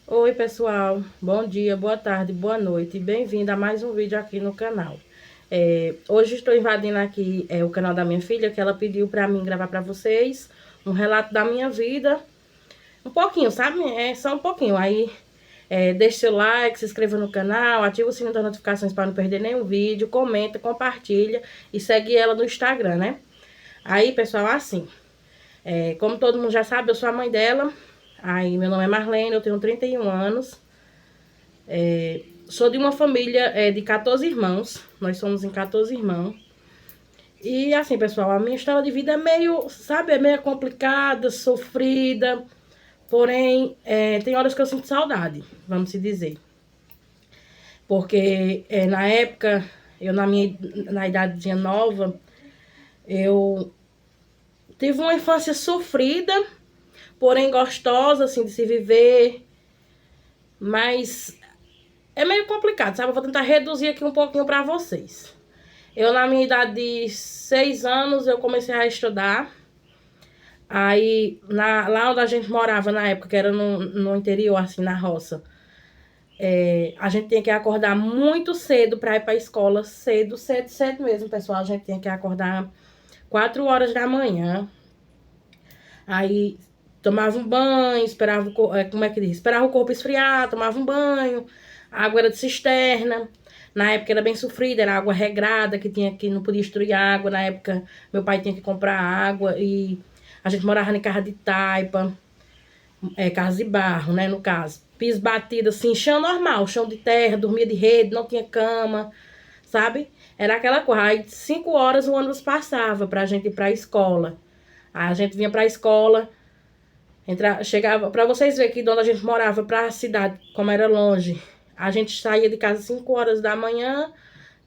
Oi pessoal, bom dia, boa tarde, boa noite, bem-vindo a mais um vídeo aqui no canal. Hoje estou invadindo aqui o canal da minha filha, que ela pediu para mim gravar para vocês um relato da minha vida, um pouquinho, sabe? Só um pouquinho. Aí deixe seu like, se inscreva no canal, ativa o sininho das notificações para não perder nenhum vídeo, comenta, compartilha e segue ela no Instagram, né? Aí pessoal, assim, como todo mundo já sabe, eu sou a mãe dela. Aí, meu nome é Marlene, eu tenho 31 anos. Sou de uma família de 14 irmãos. Nós somos em 14 irmãos. E assim, pessoal, a minha história de vida é meio, sabe, é meio complicada, sofrida. Porém, tem horas que eu sinto saudade, vamos se dizer. Porque na época, na idade nova, eu tive uma infância sofrida, porém gostosa, assim, de se viver. Mas é meio complicado, sabe? Eu vou tentar reduzir aqui um pouquinho pra vocês. Eu, na minha idade de 6 anos, eu comecei a estudar. Aí, lá onde a gente morava na época, que era no interior, assim, na roça, a gente tinha que acordar muito cedo pra ir pra escola. Cedo, cedo, cedo mesmo, pessoal. A gente tinha que acordar 4 horas da manhã. Aí, tomava um banho, esperava como é que diz? Esperava o corpo esfriar, tomava um banho. A água era de cisterna. Na época era bem sofrida, era água regrada, que não podia destruir água. Na época, meu pai tinha que comprar água e a gente morava em casa de taipa, casa de barro, né, no caso. Piso batido, assim, chão normal, chão de terra, dormia de rede, não tinha cama, sabe? Era aquela coisa. Aí, 5 horas o ônibus passava pra gente ir pra escola. Aí a gente vinha pra escola, chegava, pra vocês verem que de onde a gente morava pra cidade, como era longe, a gente saía de casa 5 horas da manhã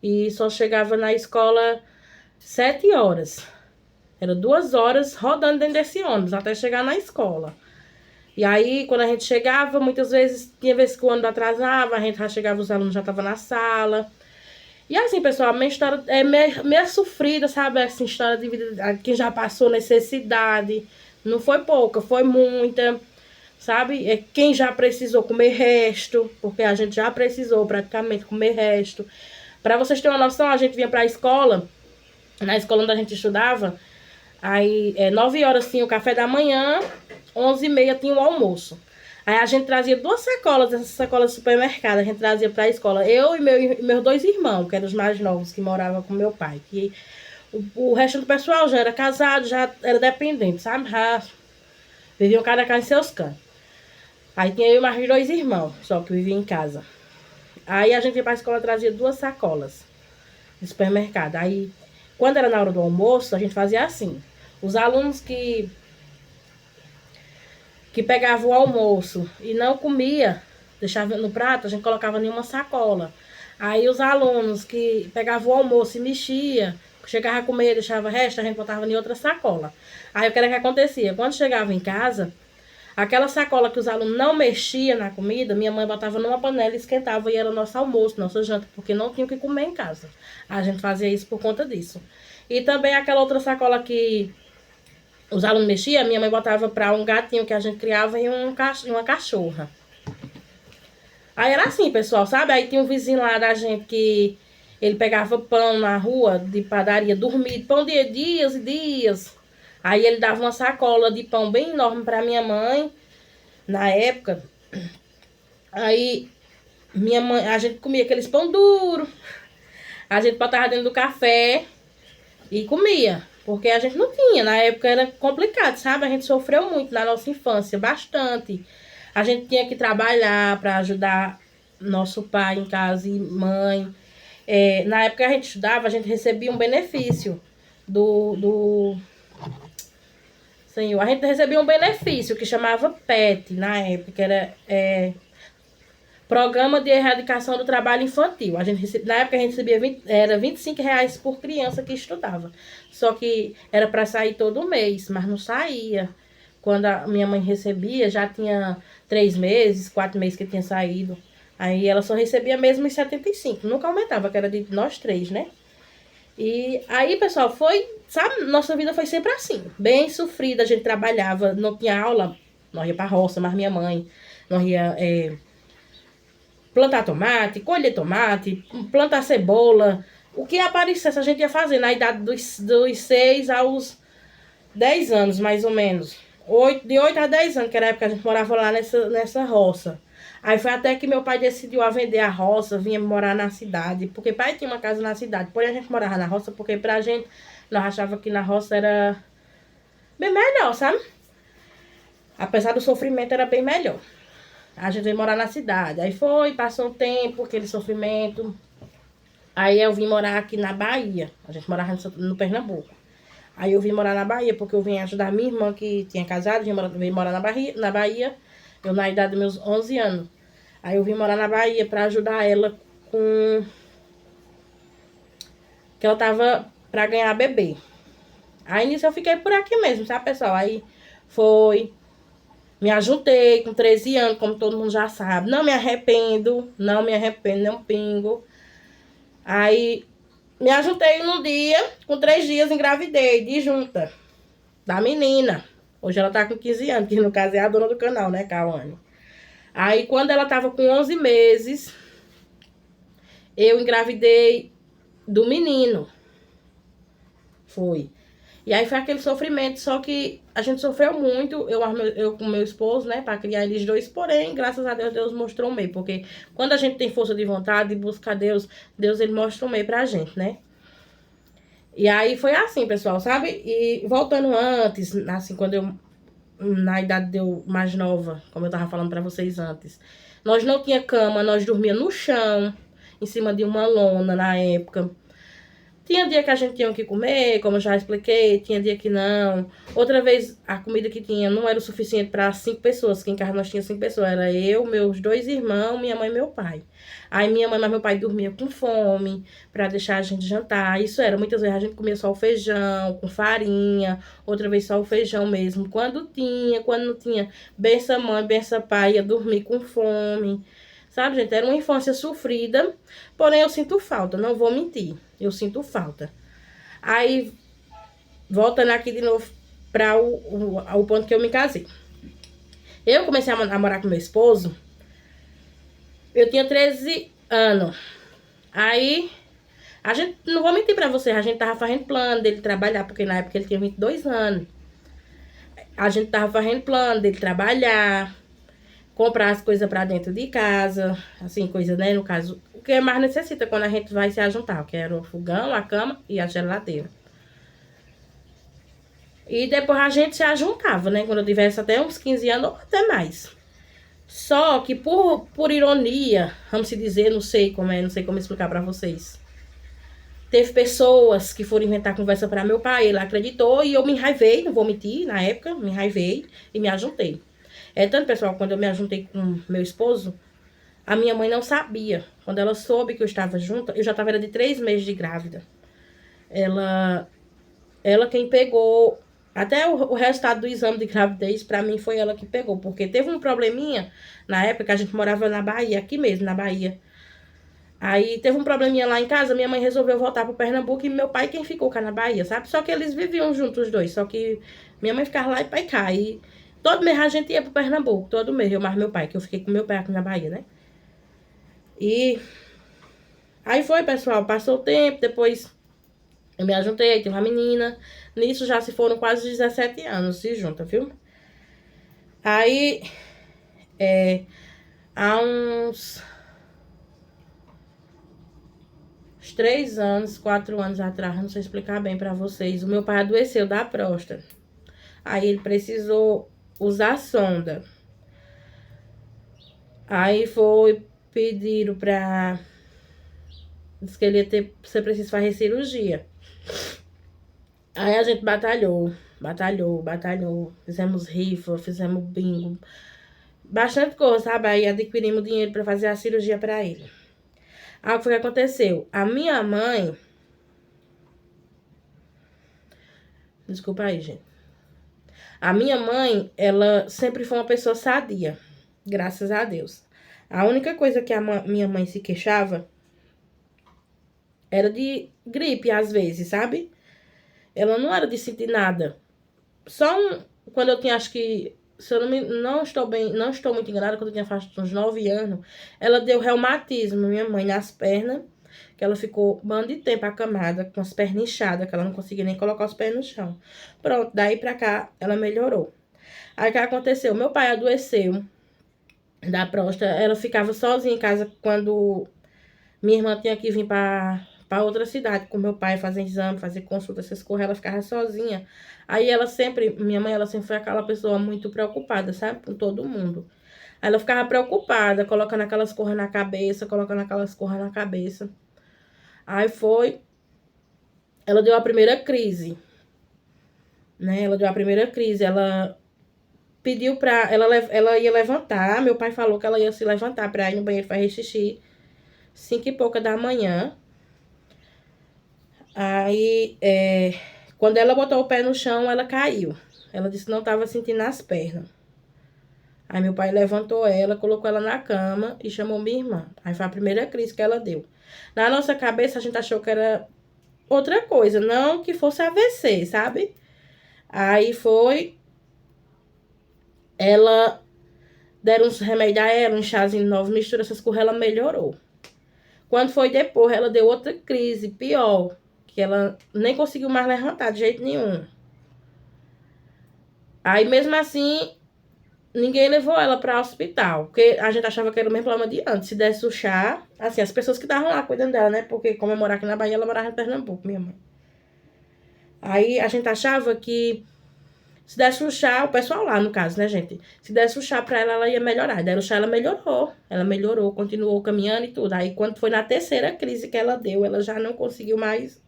e só chegava na escola 7 horas. Era 2 horas rodando dentro desse ônibus até chegar na escola. E aí, quando a gente chegava, muitas vezes, tinha vezes que o ônibus atrasava, a gente já chegava, os alunos já estavam na sala. E assim, pessoal, a minha história é meio sofrida, sabe? Essa história de vida, quem já passou necessidade, não foi pouca, foi muita, sabe? Quem já precisou comer resto, porque a gente já precisou praticamente comer resto. Para vocês terem uma noção, a gente vinha para a escola, na escola onde a gente estudava, aí 9 horas tinha o café da manhã, 11h30 tinha o almoço. Aí a gente trazia 2 sacolas, essas sacolas do supermercado, a gente trazia pra escola. Eu e meus 2 irmãos, que eram os mais novos, que moravam com meu pai. Que o resto do pessoal já era casado, já era dependente, sabe? Já viviam cada casa em seus cantos. Aí tinha eu e mais 2 irmãos, só que viviam em casa. Aí a gente ia pra escola, trazia 2 sacolas de supermercado. Aí, quando era na hora do almoço, a gente fazia assim. Os alunos que pegava o almoço e não comia, deixava no prato, a gente colocava em uma sacola. Aí os alunos que pegavam o almoço e mexia, chegava a comer, deixava o resto, a gente botava em outra sacola. Aí o que era que acontecia? Quando chegava em casa, aquela sacola que os alunos não mexiam na comida, minha mãe botava numa panela e esquentava e era o nosso almoço, nossa janta, porque não tinha o que comer em casa. A gente fazia isso por conta disso. E também aquela outra sacola que os alunos mexiam, minha mãe botava para um gatinho que a gente criava e uma cachorra. Aí era assim, pessoal, sabe? Aí tinha um vizinho lá da gente que ele pegava pão na rua de padaria, dormido, pão de dias e dias. Aí ele dava uma sacola de pão bem enorme para minha mãe, na época. Aí minha mãe, a gente comia aqueles pão duro, a gente botava dentro do café e comia. Porque a gente não tinha, na época era complicado, sabe? A gente sofreu muito na nossa infância, bastante. A gente tinha que trabalhar para ajudar nosso pai em casa e mãe. Na época que a gente estudava, a gente recebia um benefício do Senhor. A gente recebia um benefício que chamava PET, na época, que era Programa de Erradicação do Trabalho Infantil. Na época a gente recebia era R$ 25 por criança que estudava. Só que era para sair todo mês, mas não saía. Quando a minha mãe recebia, já tinha 3 meses, 4 meses que tinha saído. Aí ela só recebia mesmo os 75. Nunca aumentava, que era de nós 3, né? E aí, pessoal, sabe, nossa vida foi sempre assim, bem sofrida. A gente trabalhava, não tinha aula, nós ia pra roça, mas minha mãe Nós ia plantar tomate, colher tomate, plantar cebola. O que aparecesse a gente ia fazer na idade dos 6 aos 10 anos, mais ou menos. De 8 a 10 anos, que era a época que a gente morava lá nessa roça. Aí foi até que meu pai decidiu a vender a roça, vinha morar na cidade. Porque pai tinha uma casa na cidade, porém a gente morava na roça, porque pra gente, nós achava que na roça era bem melhor, sabe? Apesar do sofrimento, era bem melhor. A gente veio morar na cidade. Aí foi, passou um tempo, aquele sofrimento. Aí eu vim morar aqui na Bahia. A gente morava no Pernambuco. Aí eu vim morar na Bahia, porque eu vim ajudar minha irmã que tinha casado, vim morar na Bahia, eu na idade dos meus 11 anos. Aí eu vim morar na Bahia pra ajudar ela com... que ela tava pra ganhar bebê. Aí nisso eu fiquei por aqui mesmo, sabe, pessoal? Aí foi... Me ajuntei com 13 anos, como todo mundo já sabe. Não me arrependo, nem um pingo. Aí me ajuntei num dia, com 3 dias engravidei de junta da menina. Hoje ela tá com 15 anos, que no caso é a dona do canal, né, Cauane? Aí quando ela tava com 11 meses, eu engravidei do menino. Foi. E aí foi aquele sofrimento, só que a gente sofreu muito, eu com meu esposo, né, pra criar eles dois, porém, graças a Deus, Deus mostrou o meio, porque quando a gente tem força de vontade e busca Deus, Deus, ele mostra o meio pra gente, né? E aí foi assim, pessoal, sabe? E voltando antes, assim, quando eu, na idade de eu mais nova, como eu tava falando pra vocês antes, nós não tinha cama, nós dormia no chão, em cima de uma lona na época. Tinha dia que a gente tinha que comer, como eu já expliquei, tinha dia que não. Outra vez, a comida que tinha não era o suficiente para 5 pessoas, que em casa nós tinha 5 pessoas. Era eu, meus 2 irmãos, minha mãe e meu pai. Aí minha mãe e meu pai dormiam com fome, para deixar a gente jantar. Isso era, muitas vezes a gente comia só o feijão, com farinha, outra vez só o feijão mesmo. Quando tinha, quando não tinha, benção mãe, benção pai, ia dormir com fome. Sabe, gente? Era uma infância sofrida, porém eu sinto falta, não vou mentir. Eu sinto falta. Aí, voltando aqui de novo para o ponto que eu me casei. Eu comecei a namorar com meu esposo, eu tinha 13 anos. Aí, a gente, não vou mentir pra vocês, a gente tava fazendo plano dele trabalhar, porque na época ele tinha 22 anos. A gente tava fazendo plano dele trabalhar, comprar as coisas pra dentro de casa, assim, coisa, né, no caso, o que mais necessita quando a gente vai se ajuntar, que era o fogão, a cama e a geladeira. E depois a gente se ajuntava, né, quando eu tivesse até uns 15 anos ou até mais. Só que por ironia, vamos se dizer, não sei como explicar pra vocês. Teve pessoas que foram inventar conversa pra meu pai, ele acreditou e eu me enraivei, não vou mentir, na época, me enraivei e me ajuntei. É tanto, pessoal, quando eu me ajuntei com meu esposo, a minha mãe não sabia. Quando ela soube que eu estava junta, eu já estava de 3 meses de grávida. Ela quem pegou, até o resultado do exame de gravidez, pra mim foi ela que pegou. Porque teve um probleminha, na época que a gente morava na Bahia, aqui mesmo, na Bahia. Aí teve um probleminha lá em casa, minha mãe resolveu voltar pro Pernambuco e meu pai quem ficou cá na Bahia, sabe? Só que eles viviam juntos os dois, só que minha mãe ficava lá e pai cá. E todo mês a gente ia pro Pernambuco, todo mês, eu mais meu pai, que eu fiquei com meu pai aqui na Bahia, né? E aí foi, pessoal, passou o tempo, depois eu me ajuntei, tive uma menina. Nisso já se foram quase 17 anos se junta, viu? Aí, há uns 3 anos, 4 anos atrás, não sei explicar bem pra vocês, o meu pai adoeceu da próstata. Aí ele precisou usar sonda. Aí foi, pediram pra... Diz que ele ia ter, você precisa fazer cirurgia. Aí a gente batalhou. Fizemos rifa, fizemos bingo. Bastante coisa, sabe? Aí adquirimos dinheiro pra fazer a cirurgia pra ele. Aí o que foi que aconteceu? A minha mãe... Desculpa aí, gente. A minha mãe, ela sempre foi uma pessoa sadia. Graças a Deus. A única coisa que a minha mãe se queixava era de gripe, às vezes, sabe? Ela não era de sentir nada. Quando eu tinha, acho que se eu não estou muito enganada, quando eu tinha faz uns 9 anos, ela deu reumatismo, minha mãe, nas pernas, que ela ficou um bando de tempo acamada, com as pernas inchadas, que ela não conseguia nem colocar os pés no chão. Pronto, daí pra cá, ela melhorou. Aí o que aconteceu? Meu pai adoeceu da próstata, ela ficava sozinha em casa quando minha irmã tinha que vir para outra cidade com meu pai fazer exame, fazer consulta, essas coisas, ela ficava sozinha. Aí ela sempre, minha mãe, ela sempre foi aquela pessoa muito preocupada, sabe? Com todo mundo. Aí ela ficava preocupada, colocando aquelas coisas na cabeça, colocando aquelas coisas na cabeça. Aí foi, ela deu a primeira crise, né? Ela deu a primeira crise, ela pediu pra, ela ia levantar, meu pai falou que ela ia se levantar pra ir no banheiro fazer xixi, 5 e pouca da manhã. Aí, quando ela botou o pé no chão, ela caiu. Ela disse que não estava sentindo as pernas. Aí meu pai levantou ela, colocou ela na cama e chamou minha irmã. Aí foi a primeira crise que ela deu. Na nossa cabeça, a gente achou que era outra coisa, não que fosse AVC, sabe? Aí foi, ela deram uns remédios a ela, um chazinho novo, mistura essas coisas, ela melhorou. Quando foi depois, ela deu outra crise, pior, que ela nem conseguiu mais levantar de jeito nenhum. Aí, mesmo assim, ninguém levou ela para o hospital, porque a gente achava que era o mesmo problema de antes. Se desse o chá, assim, as pessoas que estavam lá cuidando dela, né? Porque como eu morava aqui na Bahia, ela morava em Pernambuco, minha mãe. Aí a gente achava que se desse o chá, o pessoal lá, no caso, né, gente? Se desse o chá pra ela, ela ia melhorar. Daí o chá, ela melhorou. Ela melhorou, continuou caminhando e tudo. Aí quando foi na terceira crise que ela deu, ela já não conseguiu mais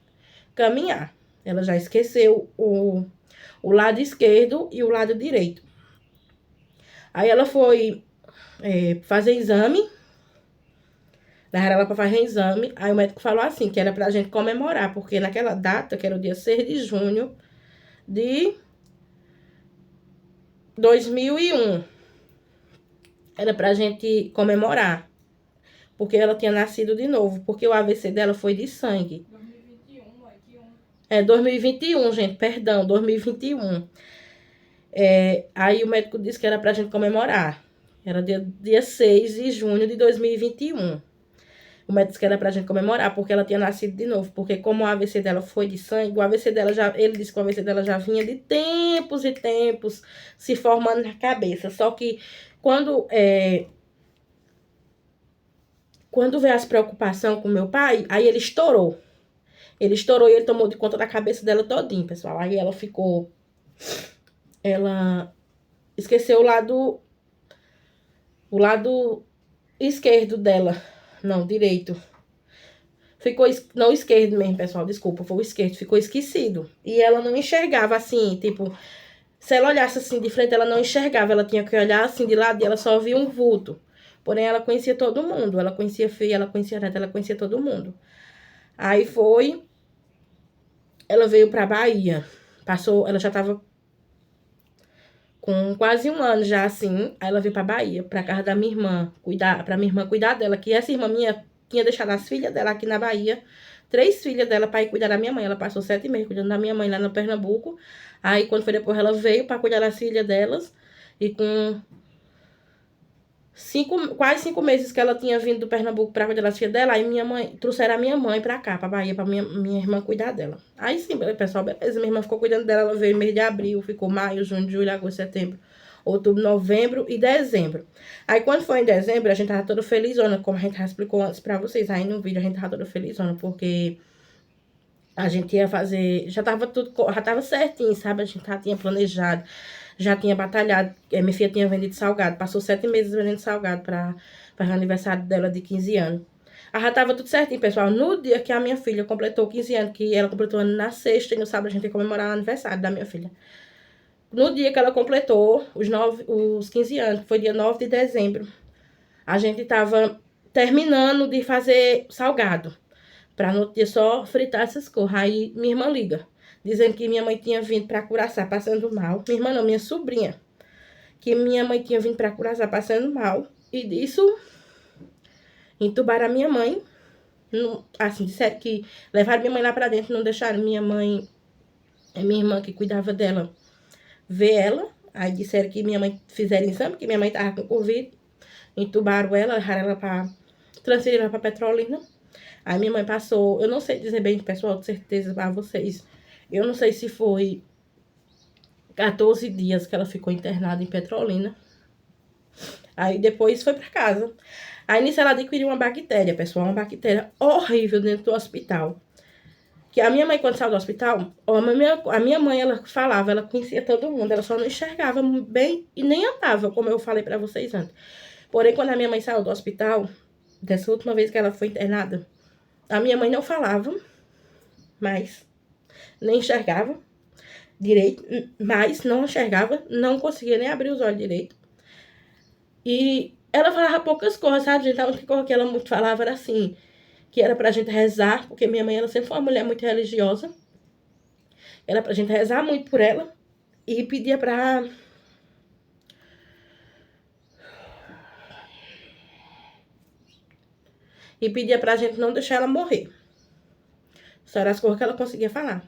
caminhar. Ela já esqueceu o lado esquerdo e o lado direito. Aí ela foi fazer exame, levaram ela pra fazer exame. Aí o médico falou assim, que era pra gente comemorar, porque naquela data, que era o dia 6 de junho de 2001, era pra gente comemorar, porque ela tinha nascido de novo, porque o AVC dela foi de sangue. 2021, gente, perdão, 2021. Aí o médico disse que era pra gente comemorar. Era dia 6 de junho de 2021. O médico disse que era pra gente comemorar, porque ela tinha nascido de novo. Porque como o AVC dela foi de sangue, o AVC dela já, ele disse que o AVC dela já vinha de tempos e tempos se formando na cabeça. Só que quando veio as preocupações com meu pai, aí ele estourou. Ele estourou e ele tomou de conta da cabeça dela todinha, pessoal. Aí ela ficou... Ela esqueceu o lado esquerdo dela. Não, direito. Ficou... Não, esquerdo mesmo, pessoal. Desculpa, foi o esquerdo. Ficou esquecido. E ela não enxergava assim, tipo... Se ela olhasse assim de frente, ela não enxergava. Ela tinha que olhar assim de lado e ela só via um vulto. Porém, ela conhecia todo mundo. Ela conhecia feia, ela conhecia neta, ela conhecia todo mundo. Aí foi... Ela veio pra Bahia. Passou... Ela já tava com quase 1 ano já assim. Aí ela veio pra Bahia, pra casa da minha irmã. Pra minha irmã cuidar dela. Que essa irmã minha tinha deixado as filhas dela aqui na Bahia. 3 filhas dela pra ir cuidar da minha mãe. Ela passou 7 meses cuidando da minha mãe lá no Pernambuco. Aí quando foi depois, ela veio pra cuidar das filhas delas. E com quase 5 meses que ela tinha vindo do Pernambuco pra cuidar das filhas dela, aí trouxeram a minha mãe pra cá, pra Bahia, pra minha irmã cuidar dela. Aí sim, pessoal, beleza, minha irmã ficou cuidando dela, ela veio no mês de abril, ficou maio, junho, julho, agosto, setembro, outubro, novembro e dezembro. Aí quando foi em dezembro, a gente tava toda felizona, como a gente já explicou antes pra vocês, aí no vídeo a gente tava toda felizona, porque a gente ia fazer, já tava certinho, sabe, a gente já tinha planejado. Já tinha batalhado, minha filha tinha vendido salgado, passou 7 meses vendendo salgado para o aniversário dela de 15 anos. Aí já tava tudo certinho, pessoal. No dia que a minha filha completou 15 anos, que ela completou ano na sexta, e no sábado a gente ia comemorar o aniversário da minha filha. No dia que ela completou os 15 anos, que foi dia 9 de dezembro, a gente tava terminando de fazer salgado, para no outro dia só fritar essas coisas. Aí minha irmã liga, dizendo que minha mãe tinha vindo para Curaçá passando mal. Minha irmã não, minha sobrinha. Que minha mãe tinha vindo para Curaçá passando mal. E disso, entubaram a minha mãe. Assim, disseram que levaram minha mãe lá para dentro, não deixaram minha mãe, minha irmã que cuidava dela, ver ela. Aí disseram que minha mãe fizeram exame, que minha mãe tava com Covid. Entubaram ela, levaram ela pra... transferiram ela pra Petrolina. Aí minha mãe passou... Eu não sei dizer bem, pessoal, de certeza pra vocês. Eu não sei se foi 14 dias que ela ficou internada em Petrolina. Aí depois foi pra casa. Aí nisso ela adquiriu uma bactéria, pessoal. Uma bactéria horrível dentro do hospital. Que a minha mãe, quando saiu do hospital, a minha mãe, ela falava, ela conhecia todo mundo. Ela só não enxergava bem e nem andava, como eu falei pra vocês antes. Porém, quando a minha mãe saiu do hospital, dessa última vez que ela foi internada, a minha mãe não falava mais, nem enxergava direito, mas não enxergava, não conseguia nem abrir os olhos direito. E ela falava poucas coisas, sabe, gente? A única coisa que ela muito falava era assim, que era pra gente rezar, porque minha mãe, ela sempre foi uma mulher muito religiosa. Era pra gente rezar muito por ela e pedia pra... E pedia pra gente não deixar ela morrer. Só eram as coisas que ela conseguia falar.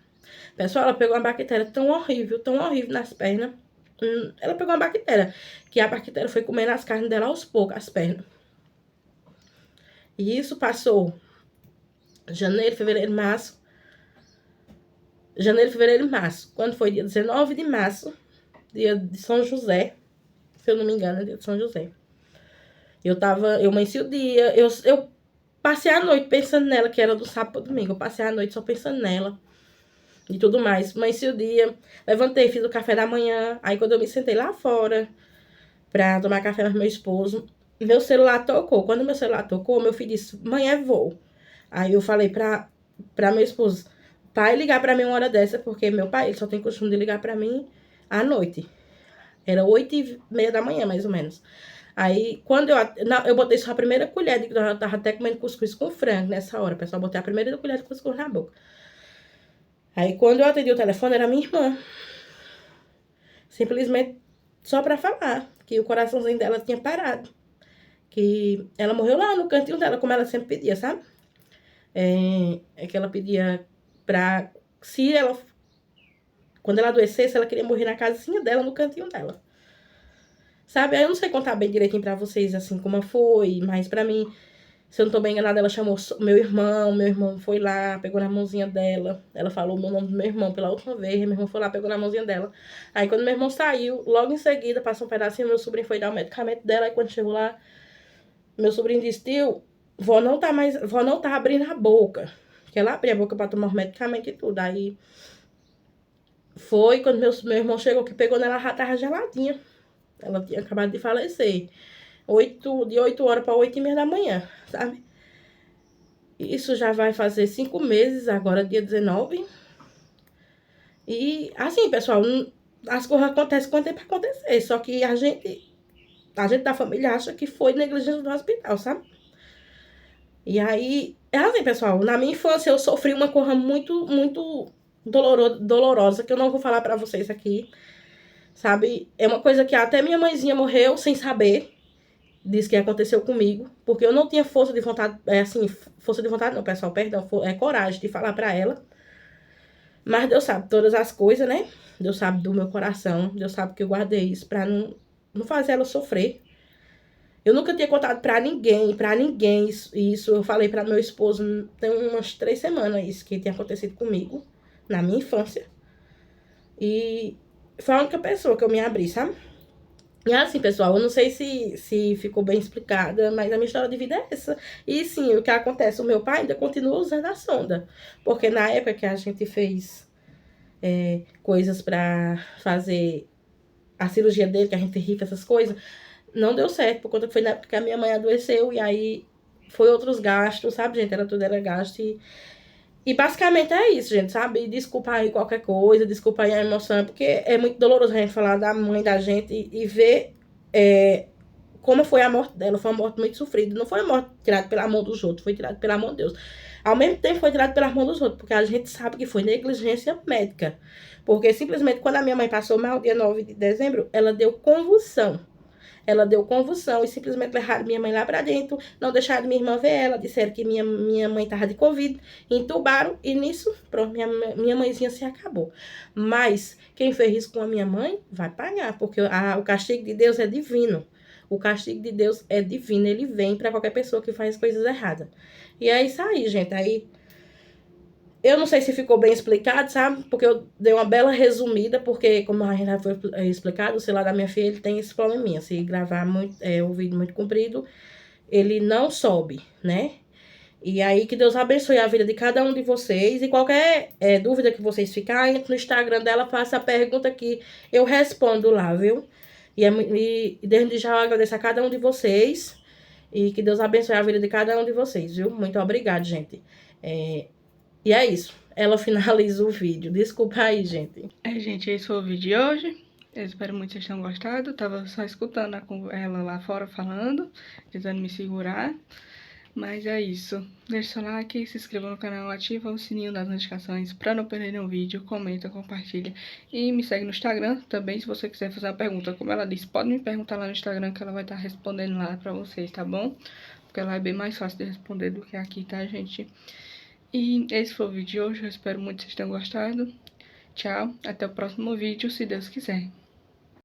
Pessoal, ela pegou uma bactéria tão horrível nas pernas. Ela pegou uma bactéria, que a bactéria foi comendo as carnes dela aos poucos, as pernas. E isso passou janeiro, fevereiro, março. Janeiro, fevereiro e março. Quando foi dia 19 de março, dia de São José, se eu não me engano, é dia de São José. Eu amanheci o dia, eu passei a noite pensando nela, que era do sábado pro domingo. Eu passei a noite só pensando nela e tudo mais. Amanheci o dia, levantei, fiz o café da manhã. Aí quando eu me sentei lá fora pra tomar café com meu esposo, meu celular tocou. Quando meu celular tocou, meu filho disse, mãe, é voo. Aí eu falei pra meu esposo, pai, ligar pra mim uma hora dessa, porque meu pai, ele só tem costume de ligar pra mim à noite. Era 8h30 da manhã, mais ou menos. Aí, quando eu botei só a primeira colher, eu tava até comendo cuscuz com frango nessa hora, pessoal, botei a primeira colher de cuscuz na boca. Aí, quando eu atendi o telefone, era minha irmã. Simplesmente só pra falar que o coraçãozinho dela tinha parado. Que ela morreu lá no cantinho dela, como ela sempre pedia, sabe? É que ela pedia pra... Se ela... Quando ela adoecesse, ela queria morrer na casinha dela, no cantinho dela. Sabe? Aí eu não sei contar bem direitinho pra vocês, assim, como foi. Mas pra mim, se eu não tô bem enganada, ela chamou meu irmão. Meu irmão foi lá, pegou na mãozinha dela. Ela falou o meu nome do meu irmão pela última vez. Meu irmão foi lá, pegou na mãozinha dela. Aí quando meu irmão saiu, logo em seguida, passou um pedacinho, meu sobrinho foi dar o medicamento dela. Aí quando chegou lá, meu sobrinho disse, tio, vó não tá abrindo a boca. Que ela abria a boca pra tomar o medicamento e tudo. Aí foi quando meu irmão chegou, que pegou nela, já tava geladinha. Ela tinha acabado de falecer. De 8 horas para 8h30 da manhã, sabe? Isso já vai fazer 5 meses, agora dia 19. E assim, pessoal, as coisas acontecem quando tem pra acontecer. Só que a gente da família acha que foi negligência do hospital, sabe? E aí, é assim, pessoal, na minha infância eu sofri uma coisa muito, muito dolorosa, que eu não vou falar pra vocês aqui, sabe? É uma coisa que até minha mãezinha morreu sem saber disso que aconteceu comigo, porque eu não tinha força de vontade, força de vontade não, pessoal, perdão, coragem de falar pra ela. Mas Deus sabe todas as coisas, né? Deus sabe do meu coração, Deus sabe que eu guardei isso pra não fazer ela sofrer. Eu nunca tinha contado pra ninguém isso. Eu falei pra meu esposo, tem umas 3 semanas isso que tinha acontecido comigo, na minha infância. E foi a única pessoa que eu me abri, sabe? E assim, pessoal, eu não sei se ficou bem explicada, mas a minha história de vida é essa. E sim, o que acontece, o meu pai ainda continua usando a sonda. Porque na época que a gente fez coisas pra fazer a cirurgia dele, que a gente rifa essas coisas, não deu certo, por conta que foi na época que a minha mãe adoeceu, e aí foi outros gastos, sabe, gente? Tudo era gasto e basicamente é isso, gente, sabe? Desculpa aí qualquer coisa, desculpa aí a emoção, porque é muito doloroso a gente falar da mãe da gente e ver como foi a morte dela. Foi uma morte muito sofrida. Não foi uma morte tirada pelo amor dos outros, foi tirada pelo amor de Deus. Ao mesmo tempo foi tirada pelo amor dos outros, porque a gente sabe que foi negligência médica. Porque simplesmente quando a minha mãe passou mal, dia 9 de dezembro, ela deu convulsão. ela deu convulsão e simplesmente levaram minha mãe lá pra dentro, não deixaram minha irmã ver ela, disseram que minha mãe tava de Covid, entubaram e nisso, pronto, minha mãezinha se acabou. Mas quem fez isso com a minha mãe vai pagar, porque o castigo de Deus é divino. O castigo de Deus é divino, ele vem pra qualquer pessoa que faz coisas erradas. E é isso aí, gente, aí... Eu não sei se ficou bem explicado, sabe? Porque eu dei uma bela resumida, porque, como a gente já foi explicado, o celular da minha filha ele tem esse probleminha. Se gravar muito, o vídeo muito comprido, ele não sobe, né? E aí, que Deus abençoe a vida de cada um de vocês. E qualquer dúvida que vocês ficarem, entre no Instagram dela, faça a pergunta que eu respondo lá, viu? E desde já eu agradeço a cada um de vocês. E que Deus abençoe a vida de cada um de vocês, viu? Muito obrigada, gente. E é isso. Ela finaliza o vídeo. Desculpa aí, gente. Gente, esse foi o vídeo de hoje. Eu espero muito que vocês tenham gostado. Tava só escutando ela lá fora falando, tentando me segurar. Mas é isso. Deixa seu like, se inscreva no canal, ativa o sininho das notificações para não perder nenhum vídeo, comenta, compartilha. E me segue no Instagram também, se você quiser fazer uma pergunta. Como ela disse, pode me perguntar lá no Instagram que ela vai estar respondendo lá pra vocês, tá bom? Porque lá é bem mais fácil de responder do que aqui, tá, gente? E esse foi o vídeo de hoje. Eu espero muito que vocês tenham gostado. Tchau, até o próximo vídeo, se Deus quiser.